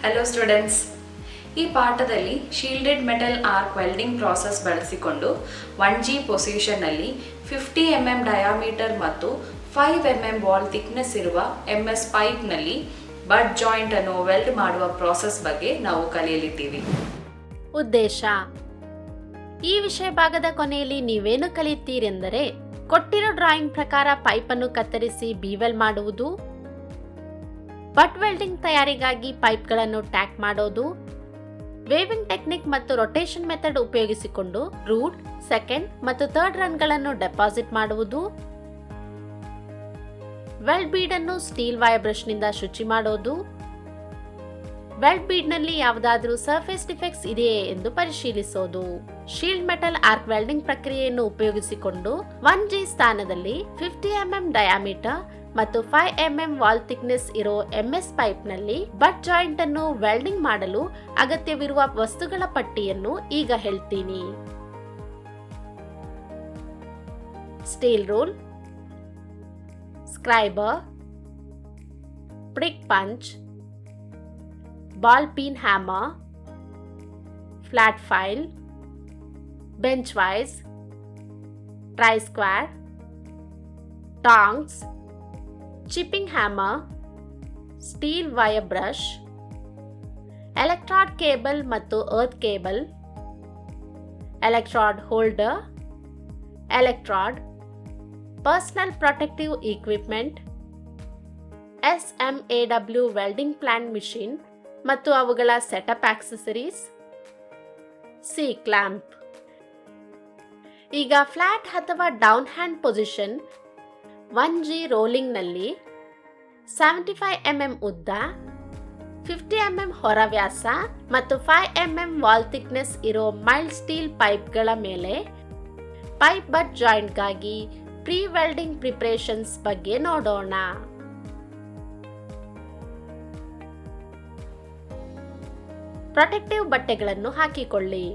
Hello students, ಈ ಪಾಠದಲ್ಲಿ shielded metal arc welding process ಬಳಸಿಕೊಂಡು 1G ಪೊಸಿಷನ್ನಲ್ಲಿ 50 mm ಡಯಾಮೀಟರ್ ಮತ್ತು 5 mm ವಾಲ್ ಥಿಕ್ನೆಸ್ ಇರುವ MS ಪೈಪ್ನಲ್ಲಿ ಬಡ್ ಜಾಯಿಂಟ್ ಅನ್ನು ವೆಲ್ಡ್ ಮಾಡುವ ಪ್ರಾಸೆಸ್ ಬಗ್ಗೆ ನಾವು ಕಲಿಯಲಿದ್ದೀವಿ. ಉದ್ದೇಶ: ಈ ವಿಷಯ ಭಾಗದ ಕೊನೆಯಲ್ಲಿ ನೀವೇನು ಕಲಿಯುತ್ತೀರೆಂದರೆ, ಕೊಟ್ಟಿರೋ ಡ್ರಾಯಿಂಗ್ ಪ್ರಕಾರ ಪೈಪನ್ನು ಕತ್ತರಿಸಿ ಬೀವೆಲ್ ಮಾಡುವುದು, ಬಟ್ ವೆಲ್ಡಿಂಗ್ ತಯಾರಿಗಾಗಿ ಪೈಪ್ಗಳನ್ನು ಟ್ಯಾಕ್ ಮಾಡೋದು, ವೇವಿಂಗ್ ಟೆಕ್ನಿಕ್ ಮತ್ತು ರೊಟೇಷನ್ ಮೆಥಡ್ ಉಪಯೋಗಿಸಿಕೊಂಡು ರೂಟ್, ಸೆಕೆಂಡ್ ಮತ್ತು ಥರ್ಡ್ ರನ್ಗಳನ್ನು ಡೆಪಾಸಿಟ್ ಮಾಡುವುದು, ವೆಲ್ಡ್ ಬೀಡ್ ಅನ್ನು ಸ್ಟೀಲ್ ವೈರ್ ಬ್ರಷ್ನಿಂದ ಶುಚಿ ಮಾಡೋದು, ವೆಲ್ಡ್ ಬೀಡ್ನಲ್ಲಿ ಯಾವುದಾದರೂ ಸರ್ಫೇಸ್ ಡಿಫೆಕ್ಟ್ಸ್ ಇದೆಯೇ ಎಂದು ಪರಿಶೀಲಿಸೋದು. ಶೀಲ್ಡ್ ಮೆಟಲ್ ಆರ್ಕ್ ವೆಲ್ಡಿಂಗ್ ಪ್ರಕ್ರಿಯೆಯನ್ನು ಉಪಯೋಗಿಸಿಕೊಂಡು 1G ಸ್ಥಾನದಲ್ಲಿ 50 mm ಡಯಾಮೀಟರ್ ಮತ್ತು 5 mm ವಾಲ್ ಥಿಕ್ನೆಸ್ ಇರೋ MS ಪೈಪ್ನಲ್ಲಿ ಬಟ್ ಜಾಯಿಂಟ್ ಅನ್ನು ವೆಲ್ಡಿಂಗ್ ಮಾಡಲು ಅಗತ್ಯವಿರುವ ವಸ್ತುಗಳ ಪಟ್ಟಿಯನ್ನು ಈಗ ಹೇಳ್ತೀನಿ. Steel rule, scriber, prick punch, ball peen hammer, flat file, bench vice, try square, tongs, chipping hammer, steel wire brush, electrode cable ಮತ್ತು earth cable, electrode holder, electrode, personal protective equipment, SMAW welding plant machine ಮತ್ತು ಅವುಗಳ setup accessories, C clamp. ಈಗ flat ಅಥವಾ down hand position 1G ರೋಲಿಂಗ್ನಲ್ಲಿ 75 mm ಉದ್ದ, 50 mm ಹೊರವ್ಯಾಸ ಮತ್ತು 5 mm wall thickness ಇರೋ ಮೈಲ್ಡ್ ಸ್ಟೀಲ್ ಪೈಪ್ಗಳ ಮೇಲೆ ಪೈಪ್ ಬಟ್ ಜಾಯಿಂಟ್ಗಾಗಿ ಪ್ರೀ ವೆಲ್ಡಿಂಗ್ ಪ್ರಿಪರೇಷನ್ಸ್ ಬಗ್ಗೆ ನೋಡೋಣ. ಪ್ರೊಟೆಕ್ಟಿವ್ ಬಟ್ಟೆಗಳನ್ನು ಹಾಕಿಕೊಳ್ಳಿ.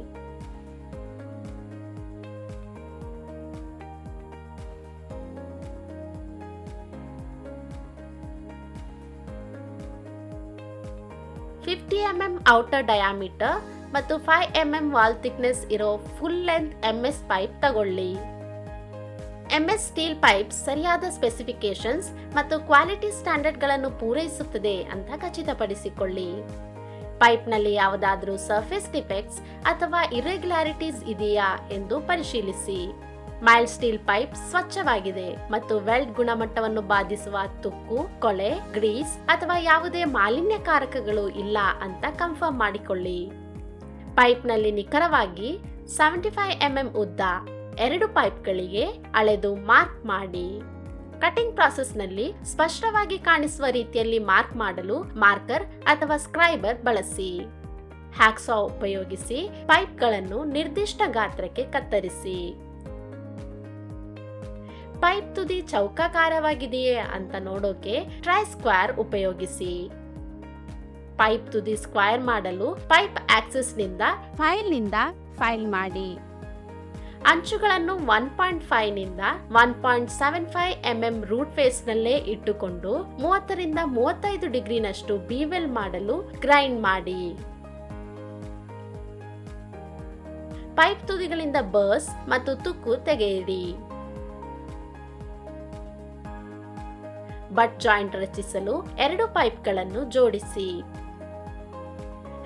mm ಔಟರ್ ಡಯಾಮೀಟರ್ ಮತ್ತು 5 mm ವಾಲ್ ಥಿಕ್ನೆಸ್ ಇರೋ ಫುಲ್ ಲೆಂತ್ MS ಪೈಪ್ ತಗೊಳ್ಳಿ. MS ಸ್ಟೀಲ್ ಪೈಪ್ ಸರಿಯಾದ ಸ್ಪೆಸಿಫಿಕೇಶನ್ಸ್ ಮತ್ತು ಕ್ವಾಲಿಟಿ ಸ್ಟ್ಯಾಂಡರ್ಡ್ಗಳನ್ನು ಪೂರೈಸುತ್ತದೆ ಅಂತ ಖಚಿತಪಡಿಸಿಕೊಳ್ಳಿ. ಪೈಪ್ನಲ್ಲಿ ಯಾವುದಾದರೂ ಸರ್ಫೇಸ್ ಡಿಫೆಕ್ಟ್ಸ್ ಅಥವಾ ಇರ್ರೆಗ್ಯುಲಾರಿಟೀಸ್ ಇದೆಯಾ ಎಂದು ಪರಿಶೀಲಿಸಿ. ಮೈಲ್ಡ್ ಸ್ಟೀಲ್ ಪೈಪ್ ಸ್ವಚ್ಛವಾಗಿದೆ ಮತ್ತು ವೆಲ್ಡ್ ಗುಣಮಟ್ಟವನ್ನು ಬಾಧಿಸುವ ತುಕ್ಕು, ಕೊಳೆ, ಗ್ರೀಸ್ ಅಥವಾ ಯಾವುದೇ ಮಾಲಿನ್ಯಕಾರಕಗಳು ಇಲ್ಲ ಅಂತ ಕನ್ಫರ್ಮ್ ಮಾಡಿಕೊಳ್ಳಿ. ಪೈಪ್ನಲ್ಲಿ ನಿಖರವಾಗಿ 75 mm ಉದ್ದ 2 ಪೈಪ್ಗಳಿಗೆ ಅಳೆದು ಮಾರ್ಕ್ ಮಾಡಿ. ಕಟಿಂಗ್ ಪ್ರಾಸೆಸ್ನಲ್ಲಿ ಸ್ಪಷ್ಟವಾಗಿ ಕಾಣಿಸುವ ರೀತಿಯಲ್ಲಿ ಮಾರ್ಕ್ ಮಾಡಲು ಮಾರ್ಕರ್ ಅಥವಾ ಸ್ಕ್ರೈಬರ್ ಬಳಸಿ. ಹ್ಯಾಕ್ಸಾ ಉಪಯೋಗಿಸಿ ಪೈಪ್ಗಳನ್ನು ನಿರ್ದಿಷ್ಟ ಗಾತ್ರಕ್ಕೆ ಕತ್ತರಿಸಿ. ಪೈಪ್ ತುದಿ ಚೌಕಾಕಾರವಾಗಿದೆಯೇ ಅಂತ ನೋಡೋಕೆ ಟ್ರೈ ಸ್ಕ್ವೇರ್ ಉಪಯೋಗಿಸಿ. ಪೈಪ್ ತುದಿ ಸ್ಕ್ವೇರ್ ಮಾಡಲು ಪೈಪ್ ಆಕ್ಸಿಸ್ ನಿಂದ ಫೈಲ್ ಮಾಡಿ. ಅಂಚುಗಳನ್ನು 1.5 ನಿಂದ 1.75 mm ರೂಟ್ ಫೇಸ್ ನಲ್ಲೇ ಇಟ್ಟುಕೊಂಡು 30 ರಿಂದ 35 ಡಿಗ್ರಿನಷ್ಟು ಬೀವೆಲ್ ಮಾಡಲು ಗ್ರೈಂಡ್ ಮಾಡಿ. ಪೈಪ್ ತುದಿಗಳಿಂದ ಬರ್ಸ್ ಮತ್ತು ತುಕ್ಕು ತೆಗೆಯಿರಿ. ಬಟ್ ಜಾಯಿಂಟ್ ರಚಿಸಲು 2 ಪೈಪ್ಗಳನ್ನು ಜೋಡಿಸಿ.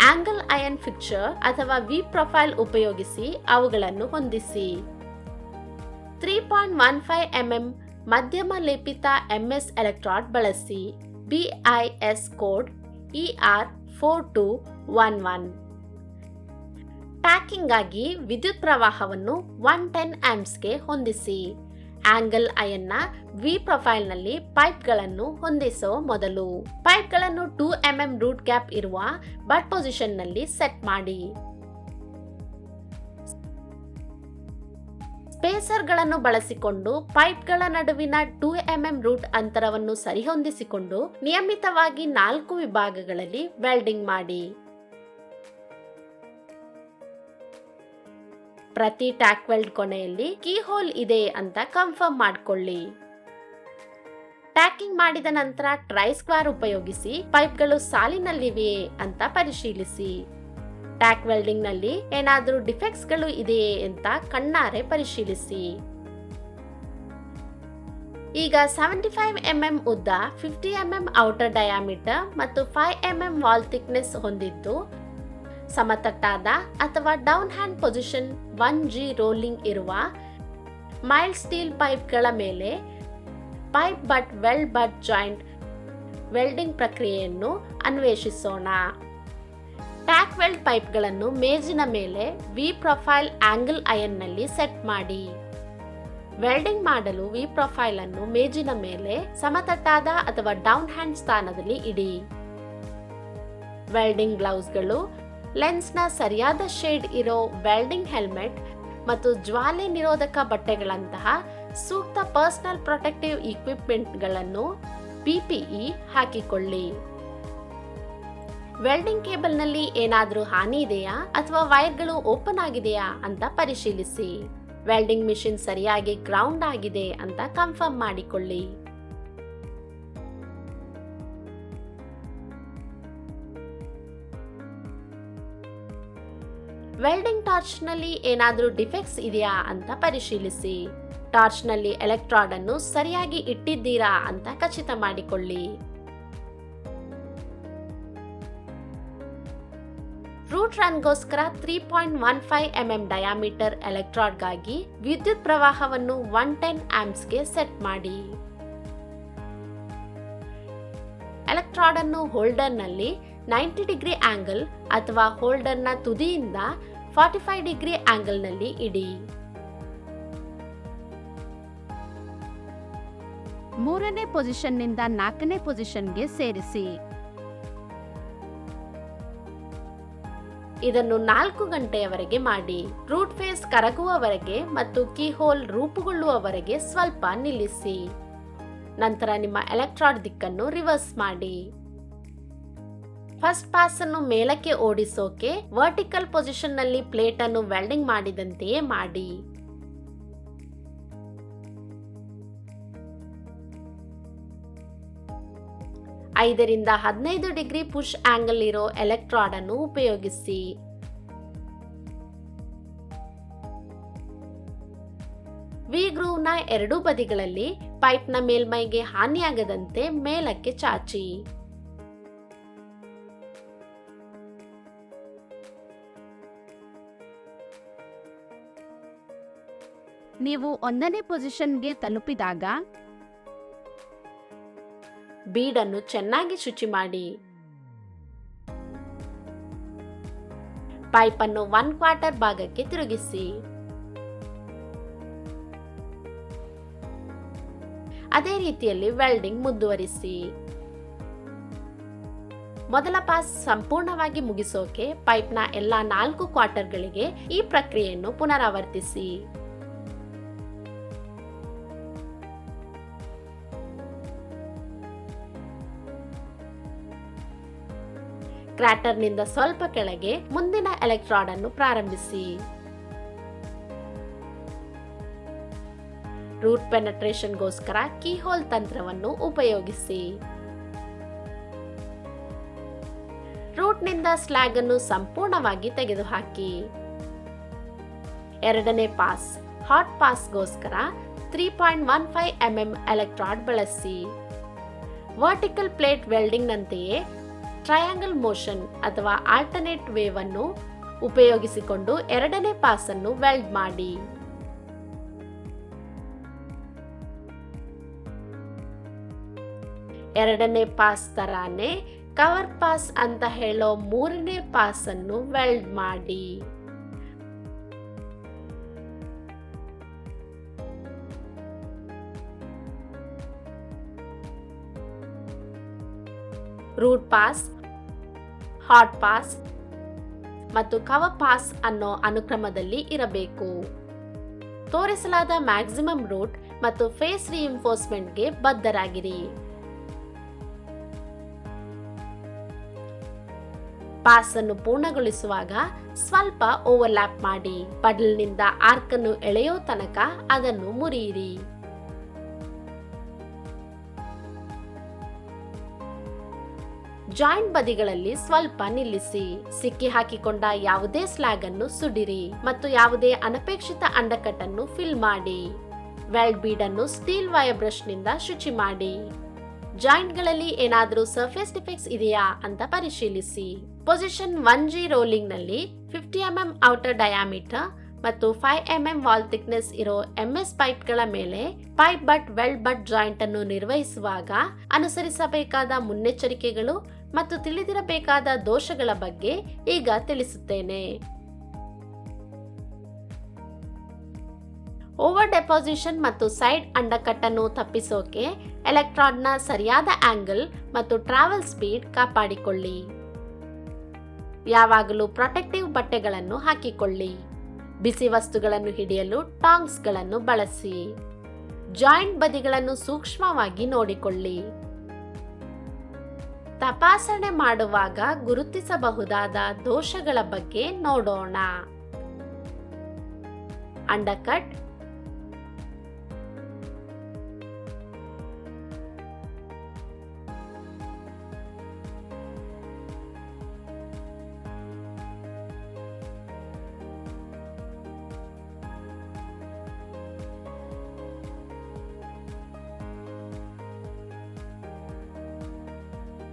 ಆಂಗಲ್ ಐರನ್ ಫಿಕ್ಚರ್ ಅಥವಾ ವಿ ಪ್ರೊಫೈಲ್ ಉಪಯೋಗಿಸಿ ಅವುಗಳನ್ನು ಹೊಂದಿಸಿ. 3.15 mm ಮಧ್ಯಮ ಲೇಪಿತ MS ಎಲೆಕ್ಟ್ರಾಡ್ ಬಳಸಿ. BIS code ER4211. ಟ್ಯಾಕಿಂಗ್ ಆಗಿ ವಿದ್ಯುತ್ ಪ್ರವಾಹವನ್ನು 110 ಆಂಪ್ಸ್ಗೆ ಹೊಂದಿಸಿ. ಆಂಗಲ್ ಐರನ್ನ ವಿ ಪ್ರೊಫೈಲ್ನಲ್ಲಿ ಪೈಪ್ಗಳನ್ನು ಹೊಂದಿಸೋ ಮೊದಲು ಪೈಪ್ಗಳನ್ನು 2 mm ರೂಟ್ ಗ್ಯಾಪ್ ಇರುವ ಬಟ್ ಪೊಸಿಷನ್ನಲ್ಲಿ ಸೆಟ್ ಮಾಡಿ. ಸ್ಪೇಸರ್ಗಳನ್ನು ಬಳಸಿಕೊಂಡು ಪೈಪ್ಗಳ ನಡುವಿನ 2 mm ರೂಟ್ ಅಂತರವನ್ನು ಸರಿಹೊಂದಿಸಿಕೊಂಡು ನಿಯಮಿತವಾಗಿ 4 ವಿಭಾಗಗಳಲ್ಲಿ ವೆಲ್ಡಿಂಗ್ ಮಾಡಿ. ಪ್ರತಿ ಟ್ಯಾಕ್ ವೆಲ್ಡ್ ಕೊನೆಯಲ್ಲಿ ಕೀ ಹೋಲ್ ಇದೆ ಅಂತ ಕನ್ಫರ್ಮ್ ಮಾಡಿಕೊಳ್ಳಿ. ಟ್ಯಾಕಿಂಗ್ ಮಾಡಿದ ನಂತರ ಟ್ರೈ ಸ್ಕ್ವೇರ್ ಉಪಯೋಗಿಸಿ ಪೈಪ್ಗಳು ಸಾಲಿನಲ್ಲಿವೆಯೇ ಅಂತ ಪರಿಶೀಲಿಸಿ. ಟ್ಯಾಕ್ ವೆಲ್ಡಿಂಗ್ ನಲ್ಲಿ ಏನಾದರೂ ಡಿಫೆಕ್ಟ್ಸ್ಗಳು ಇದೆಯೇ ಅಂತ ಕಣ್ಣಾರೆ ಪರಿಶೀಲಿಸಿ. ಈಗ 75 mm ಉದ್ದ, 50 mm ಔಟರ್ ಡಯಾಮೀಟರ್ ಮತ್ತು 5 mm ವಾಲ್ ಥಿಕ್ನೆಸ್ ಹೊಂದಿದ್ದು ಸಮತಟ್ಟಾದ ಅಥವಾ down hand position 1G rolling ಇರುವ ಮೈಲ್ಡ್ ಸ್ಟೀಲ್ ಪೈಪ್ಗಳ ಮೇಲೆ pipe but weld but joint welding ಪ್ರಕ್ರಿಯೆಯನ್ನು ಅನ್ವೇಷಿಸೋಣ. ಟ್ಯಾಕ್ ವೆಲ್ಡ್ ಪೈಪ್ಗಳನ್ನು ಮೇಜಿನ ಮೇಲೆ ವಿ ಪ್ರೊಫೈಲ್ ಆಂಗಲ್ ಐರನ್ನಲ್ಲಿ ಸೆಟ್ ಮಾಡಿ. ವೆಲ್ಡಿಂಗ್ ಮಾಡಲು ವಿ ಪ್ರೊಫೈಲ್ ಅನ್ನು ಮೇಜಿನ ಮೇಲೆ ಸಮತಟ್ಟಾದ ಅಥವಾ ಡೌನ್ ಹ್ಯಾಂಡ್ ಸ್ಥಾನದಲ್ಲಿ ಇಡಿ. ವೆಲ್ಡಿಂಗ್ ಗ್ಲೌಸ್ಗಳು, ಲೆನ್ಸ್ನ ಸರಿಯಾದ ಶೇಡ್ ಇರೋ ವೆಲ್ಡಿಂಗ್ ಹೆಲ್ಮೆಟ್ ಮತ್ತು ಜ್ವಾಲೆ ನಿರೋಧಕ ಬಟ್ಟೆಗಳಂತಹ ಸೂಕ್ತ ಪರ್ಸನಲ್ ಪ್ರೊಟೆಕ್ಟಿವ್ ಇಕ್ವಿಪ್ಮೆಂಟ್ಗಳನ್ನು PPE ಹಾಕಿಕೊಳ್ಳಿ. ವೆಲ್ಡಿಂಗ್ ಕೇಬಲ್ನಲ್ಲಿ ಏನಾದರೂ ಹಾನಿ ಇದೆಯಾ ಅಥವಾ ವೈರ್ಗಳು ಓಪನ್ ಆಗಿದೆಯಾ ಅಂತ ಪರಿಶೀಲಿಸಿ. ವೆಲ್ಡಿಂಗ್ ಮಿಷಿನ್ ಸರಿಯಾಗಿ ಗ್ರೌಂಡ್ ಆಗಿದೆ ಅಂತ ಕನ್ಫರ್ಮ್ ಮಾಡಿಕೊಳ್ಳಿ. ವೆಲ್ಡಿಂಗ್ ಟಾರ್ಚ್ನಲ್ಲಿ ಏನಾದರೂ ಡಿಫೆಕ್ಟ್ಸ್ ಇದೆಯಾ ಅಂತ ಪರಿಶೀಲಿಸಿ. ಟಾರ್ಚ್ನಲ್ಲಿ ಎಲೆಕ್ಟ್ರಾಡ್ ಅನ್ನು ಸರಿಯಾಗಿ ಇಟ್ಟಿದ್ದೀರಾ ಅಂತ ಖಚಿತ ಮಾಡಿಕೊಳ್ಳಿ. ರೂಟ್ ರನ್ಗೋಸ್ಕರ 3.15 mm ಡಯಾಮೀಟರ್ ಎಲೆಕ್ಟ್ರಾಡ್ಗಾಗಿ ವಿದ್ಯುತ್ ಪ್ರವಾಹವನ್ನು 110 ಆಂಪ್ಸ್ಗೆ ಸೆಟ್ ಮಾಡಿ. ಎಲೆಕ್ಟ್ರಾಡ್ ಅನ್ನು ಹೋಲ್ಡರ್ನಲ್ಲಿ 90 ಡಿಗ್ರಿ ಆಂಗಲ್ ಅಥವಾ ಹೋಲ್ಡರ್ನ ತುದಿಯಿಂದ 45 ಡಿಗ್ರಿ ಆಂಗಲ್ನಲ್ಲಿ ಇಡಿ. ಮೂರನೇ ಪೊಸಿಷನ್ನಿಂದ 4ನೇ ಪೊಸಿಷನ್ಗೆ ಸೇರಿಸಿ. ಇದನ್ನು 4 ಗಂಟೆಯವರೆಗೆ ಮಾಡಿ. ರೂಟ್ ಫೇಸ್ ಕರಗುವವರೆಗೆ ಮತ್ತು ಕೀಹೋಲ್ ರೂಪುಗೊಳ್ಳುವವರೆಗೆ ಸ್ವಲ್ಪ ನಿಲ್ಲಿಸಿ. ನಂತರ ನಿಮ್ಮ ಎಲೆಕ್ಟ್ರಾಡ್ ದಿಕ್ಕನ್ನು ರಿವರ್ಸ್ ಮಾಡಿ. ಫಸ್ಟ್ ಪಾಸ್ ಅನ್ನು ಮೇಲಕ್ಕೆ ಓಡಿಸೋಕೆ ವರ್ಟಿಕಲ್ ಪೊಸಿಷನ್ ನಲ್ಲಿ ಪ್ಲೇಟ್ ಅನ್ನು ವೆಲ್ಡಿಂಗ್ ಮಾಡಿದಂತೆಯೇ ಮಾಡಿ. ಐದರಿಂದ 15 ಡಿಗ್ರಿ ಪುಷ್ ಆಂಗಲ್ ಇರೋ ಎಲೆಕ್ಟ್ರಾಡ್ ಅನ್ನು ಉಪಯೋಗಿಸಿ. ವಿ ಗ್ರೂವ್ನ ಎರಡೂ ಬದಿಗಳಲ್ಲಿ ಪೈಪ್ನ ಮೇಲ್ಮೈಗೆ ಹಾನಿಯಾಗದಂತೆ ಮೇಲಕ್ಕೆ ಚಾಚಿ. ನೀವು 1ನೇ ಪೊಸಿಷನ್ಗೆ ತಲುಪಿದಾಗ ಬೀಡನ್ನು ಚೆನ್ನಾಗಿ ಶುಚಿ ಮಾಡಿ. ಪೈಪ್ ಅನ್ನು 1/4 ಭಾಗಕ್ಕೆ ತಿರುಗಿಸಿ. ಅದೇ ರೀತಿಯಲ್ಲಿ ವೆಲ್ಡಿಂಗ್ ಮುಂದುವರಿಸಿ. ಮೊದಲ ಪಾಸ್ ಸಂಪೂರ್ಣವಾಗಿ ಮುಗಿಸೋಕೆ ಪೈಪ್ನ ಎಲ್ಲಾ 4 ಕ್ವಾರ್ಟರ್ಗಳಿಗೆ ಈ ಪ್ರಕ್ರಿಯೆಯನ್ನು ಪುನರಾವರ್ತಿಸಿ. ಕ್ರಾಟರ್ನಿಂದ ಸ್ವಲ್ಪ ಕೆಳಗೆ ಮುಂದಿನ ಎಲೆಕ್ಟ್ರಾಡ್ ಅನ್ನು ಪ್ರಾರಂಭಿಸಿ. ರೂಟ್ ಪೆನೆಟ್ರೇಷನ್ಗೋಸ್ಕರ ಕೀಹೋಲ್ ತಂತ್ರವನ್ನು ಉಪಯೋಗಿಸಿ. ರೂಟ್ನಿಂದ ಸ್ಲ್ಯಾಗ್ ಅನ್ನು ಸಂಪೂರ್ಣವಾಗಿ ತೆಗೆದುಹಾಕಿ. ಎರಡನೇ ಪಾಸ್ ಹಾಟ್ ಪಾಸ್ಗೋಸ್ಕರ 3.15 mm ಎಲೆಕ್ಟ್ರಾಡ್ ಬಳಸಿ. ವರ್ಟಿಕಲ್ ಪ್ಲೇಟ್ ವೆಲ್ಡಿಂಗ್ ನಂತೆಯೇ ಟ್ರಯಾಂಗಲ್ ಮೋಷನ್ ಅಥವಾ ಆಲ್ಟರ್ನೇಟ್ ವೇವ್ ಅನ್ನು ಉಪಯೋಗಿಸಿಕೊಂಡು ಎರಡನೇ ಪಾಸ್ ಅನ್ನು ವೆಲ್ಡ್ ಮಾಡಿ. ಎರಡನೇ ಪಾಸ್ ತರಾನೇ ಕವರ್ ಪಾಸ್ ಅಂತ ಹೇಳೋ ಮೂರನೇ ಪಾಸ್ ಅನ್ನು ವೆಲ್ಡ್ ಮಾಡಿ. ರೂಟ್ ಪಾಸ್, ಹಾಟ್ ಪಾಸ್ ಮತ್ತು ಕವರ್ ಪಾಸ್ ಅನ್ನೋ ಅನುಕ್ರಮದಲ್ಲಿ ಇರಬೇಕು. ತೋರಿಸಲಾದ ಮ್ಯಾಕ್ಸಿಮಮ್ ರೂಟ್ ಮತ್ತು ಫೇಸ್ ರಿಇನ್ಫೋರ್ಸ್ಮೆಂಟ್ಗೆ ಬದ್ಧರಾಗಿರಿ. ಪಾಸ್ ಅನ್ನು ಪೂರ್ಣಗೊಳಿಸುವಾಗ ಸ್ವಲ್ಪ ಓವರ್ಲ್ಯಾಪ್ ಮಾಡಿ. ಪಡಲ್ನಿಂದ ಆರ್ಕ್ ಅನ್ನು ಎಳೆಯೋ ತನಕ ಅದನ್ನು ಮುರಿಯಿರಿ. ಜಾಯಿಂಟ್ ಬದಿಗಳಲ್ಲಿ ಸ್ವಲ್ಪ ನಿಲ್ಲಿಸಿ. ಸಿಕ್ಕಿ ಹಾಕಿಕೊಂಡ ಯಾವುದೇ ಸ್ಲ್ಯಾಗ್ ಅನ್ನು ಸುಡಿರಿ ಮತ್ತು ಯಾವುದೇ ಅನಪೇಕ್ಷಿತ ಅಂಡರ್ಕಟ್ ಅನ್ನು ಫಿಲ್ ಮಾಡಿ. ವೆಲ್ಡ್ ಬೀಡ್ ಅನ್ನು ಸ್ಟೀಲ್ ವೈರ್ ಬ್ರಷ್ ನಿಂದ ಶುಚಿ ಮಾಡಿ. ಜಾಯಿಂಟ್ ಗಳಲ್ಲಿ ಏನಾದರೂ ಸರ್ಫೇಸ್ ಡಿಫೆಕ್ಟ್ಸ್ ಇದೆಯಾ ಅಂತ ಪರಿಶೀಲಿಸಿ. ಪೊಸಿಷನ್ 1G ರೋಲಿಂಗ್ ನಲ್ಲಿ 50 mm ಔಟರ್ ಡಯಾಮೀಟರ್ ಮತ್ತು 5 mm ವಾಲ್ ಥಿಕ್ನೆಸ್ ಇರೋ MS ಪೈಪ್ ಗಳ ಮೇಲೆ pipe but weld but joint ಅನ್ನು ನಿರ್ವಹಿಸುವಾಗ ಅನುಸರಿಸಬೇಕಾದ ಮುನ್ನೆಚ್ಚರಿಕೆಗಳು ಮತ್ತು ತಿಳಿದಿರಬೇಕಾದ ದೋಷಗಳ ಬಗ್ಗೆ ಈಗ ತಿಳಿಸುತ್ತೇನೆ. ಓವರ್ ಡೆಪಾಸಿಷನ್ ಮತ್ತು ಸೈಡ್ ಅಂಡರ್ಕಟ್ ಅನ್ನು ತಪ್ಪಿಸೋಕೆ ಎಲೆಕ್ಟ್ರಾಡ್ನ ಸರಿಯಾದ ಆಂಗಲ್ ಮತ್ತು ಟ್ರಾವೆಲ್ ಸ್ಪೀಡ್ ಕಾಪಾಡಿಕೊಳ್ಳಿ. ಯಾವಾಗಲೂ ಪ್ರೊಟೆಕ್ಟಿವ್ ಬಟ್ಟೆಗಳನ್ನು ಹಾಕಿಕೊಳ್ಳಿ. ಬಿಸಿ ವಸ್ತುಗಳನ್ನು ಹಿಡಿಯಲು ಟಾಂಗ್ಸ್ಗಳನ್ನು ಬಳಸಿ. ಜಾಯಿಂಟ್ ಬದಿಗಳನ್ನು ಸೂಕ್ಷ್ಮವಾಗಿ ನೋಡಿಕೊಳ್ಳಿ. ತಪಾಸಣೆ ಮಾಡುವಾಗ ಗುರುತಿಸಬಹುದಾದ ದೋಷಗಳ ಬಗ್ಗೆ ನೋಡೋಣ. ಅಂಡರ್ಕಟ್,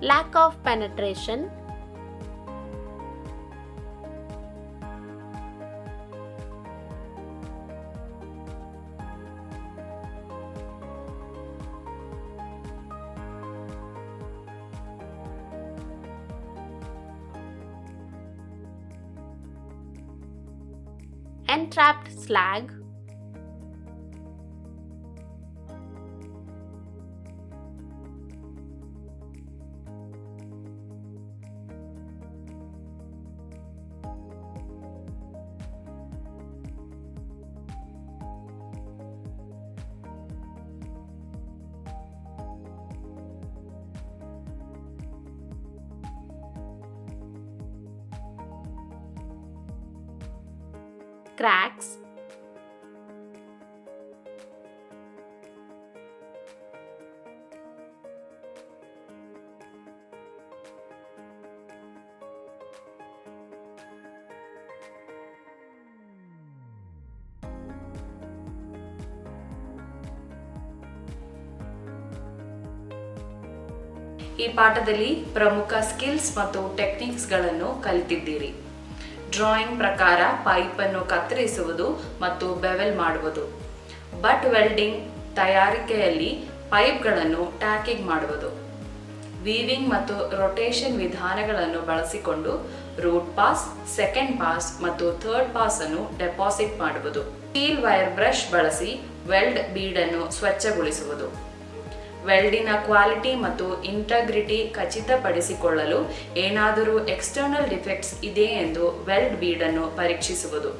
lack of penetration, entrapped slag, cracks, ಈ ಪಾಠದಲ್ಲಿ ಪ್ರಮುಖ ಸ್ಕಿಲ್ಸ್ ಮತ್ತು ಟೆಕ್ನಿಕ್ಸ್ಗಳನ್ನು ಕಲಿತಿದ್ದೀರಿ. ಡ್ರಾಯಿಂಗ್ ಪ್ರಕಾರ ಪೈಪ್ ಅನ್ನು ಕತ್ತರಿಸುವುದು ಮತ್ತು ಬೆವೆಲ್ ಮಾಡುವುದು. ಬಟ್ ವೆಲ್ಡಿಂಗ್ ತಯಾರಿಕೆಯಲ್ಲಿ ಪೈಪ್ಗಳನ್ನು ಟ್ಯಾಕಿಂಗ್ ಮಾಡುವುದು. ವೀವಿಂಗ್ ಮತ್ತು ರೊಟೇಷನ್ ವಿಧಾನಗಳನ್ನು ಬಳಸಿಕೊಂಡು ರೂಟ್ ಪಾಸ್, ಸೆಕೆಂಡ್ ಪಾಸ್ ಮತ್ತು ಥರ್ಡ್ ಪಾಸ್ ಅನ್ನು ಡೆಪಾಸಿಟ್ ಮಾಡುವುದು. ಸ್ಟೀಲ್ ವೈರ್ ಬ್ರಷ್ ಬಳಸಿ ವೆಲ್ಡ್ ಬೀಡ್ ಅನ್ನು ಸ್ವಚ್ಛಗೊಳಿಸುವುದು. ವೆಲ್ಡಿನ ಕ್ವಾಲಿಟಿ ಮತ್ತು ಇಂಟಗ್ರಿಟಿ ಖಚಿತಪಡಿಸಿಕೊಳ್ಳಲು ಏನಾದರೂ ಎಕ್ಸ್ಟರ್ನಲ್ ಡಿಫೆಕ್ಟ್ಸ್ ಇದೆ ಎಂದು ವೆಲ್ಡ್ ಬೀಡ್ ಅನ್ನು ಪರೀಕ್ಷಿಸುವುದು.